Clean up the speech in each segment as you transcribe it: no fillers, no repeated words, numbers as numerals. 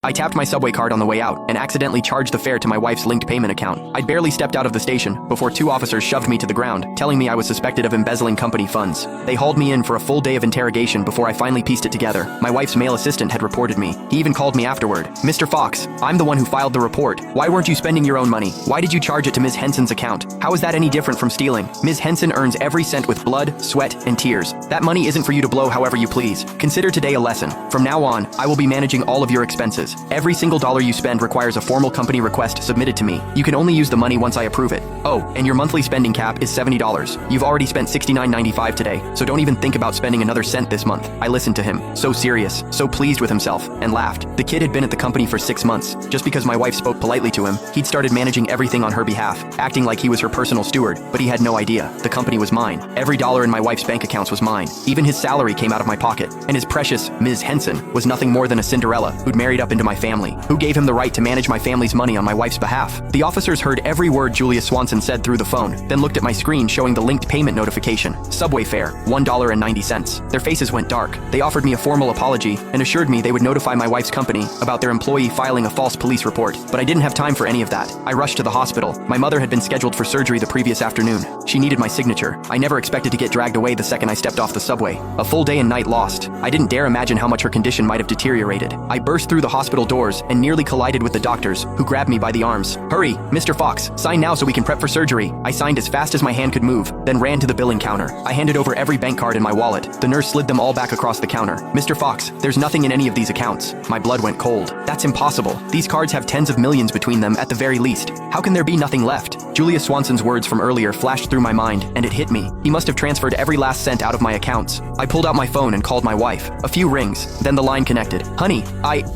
I tapped my subway card on the way out and accidentally charged the fare to my wife's linked payment account. I'd barely stepped out of the station before two officers shoved me to the ground, telling me I was suspected of embezzling company funds. They hauled me in for a full day of interrogation before I finally pieced it together. My wife's male assistant had reported me. He even called me afterward. "Mr. Fox, I'm the one who filed the report. Why weren't you spending your own money? Why did you charge it to Ms. Henson's account? How is that any different from stealing? Ms. Henson earns every cent with blood, sweat, and tears. That money isn't for you to blow however you please. Consider today a lesson. From now on, I will be managing all of your expenses. Every single dollar you spend requires a formal company request submitted to me. You can only use the money once I approve it. Oh, and your monthly spending cap is $70. You've already spent $69.95 today, so don't even think about spending another cent this month." I listened to him, so serious, so pleased with himself, and laughed. The kid had been at the company for 6 months. Just because my wife spoke politely to him, he'd started managing everything on her behalf, acting like he was her personal steward, but he had no idea. The company was mine. Every dollar in my wife's bank accounts was mine. Even his salary came out of my pocket. And his precious Ms. Henson was nothing more than a Cinderella who'd married up into my family. Who gave him the right to manage my family's money on my wife's behalf? The officers heard every word Julia Swanson said through the phone, then looked at my screen showing the linked payment notification. Subway fare, $1.90. Their faces went dark. They offered me a formal apology and assured me they would notify my wife's company about their employee filing a false police report. But I didn't have time for any of that. I rushed to the hospital. My mother had been scheduled for surgery the previous afternoon. She needed my signature. I never expected to get dragged away the second I stepped off the subway. A full day and night lost. I didn't dare imagine how much her condition might have deteriorated. I burst through the hospital doors and nearly collided with the doctors, who grabbed me by the arms. "Hurry, Mr. Fox, sign now so we can prep for surgery." I signed as fast as my hand could move, then ran to the billing counter. I handed over every bank card in my wallet. The nurse slid them all back across the counter. "Mr. Fox, there's nothing in any of these accounts." My blood went cold. "That's impossible. These cards have tens of millions between them at the very least. How can there be nothing left?" Julia Swanson's words from earlier flashed through my mind, and it hit me. He must have transferred every last cent out of my accounts. I pulled out my phone and called my wife. A few rings, then the line connected. "Honey,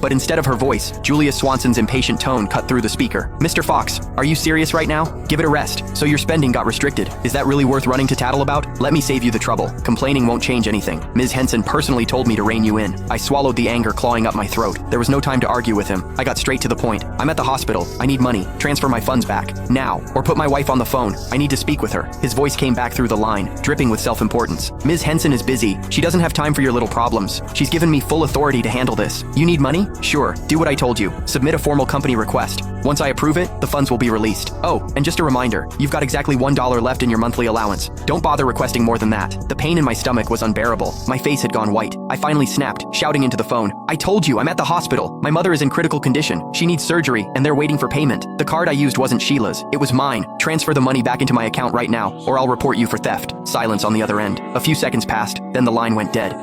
But instead of her voice, Julia Swanson's impatient tone cut through the speaker. "Mr. Fox, are you serious right now? Give it a rest. So your spending got restricted. Is that really worth running to tattle about? Let me save you the trouble. Complaining won't change anything. Ms. Henson personally told me to rein you in." I swallowed the anger clawing up my throat. There was no time to argue with him. I got straight to the point. "I'm at the hospital. I need money. Transfer my funds back. Now. Or put my wife on the phone. I need to speak with her." His voice came back through the line, dripping with self-importance. "Ms. Henson is busy. She doesn't have time for your little problems. She's given me full authority to handle this. You need money? Sure. Do what I told you. Submit a formal company request. Once I approve it, the funds will be released. Oh, and just a reminder, you've got exactly $1 left in your monthly allowance. Don't bother requesting more than that." The pain in my stomach was unbearable. My face had gone white. I finally snapped, shouting into the phone, "I told you, I'm at the hospital. My mother is in critical condition. She needs surgery, and they're waiting for payment. The card I used wasn't Sheila's. It was mine. Transfer the money back into my account right now, or I'll report you for theft." Silence on the other end. A few seconds passed, then the line went dead.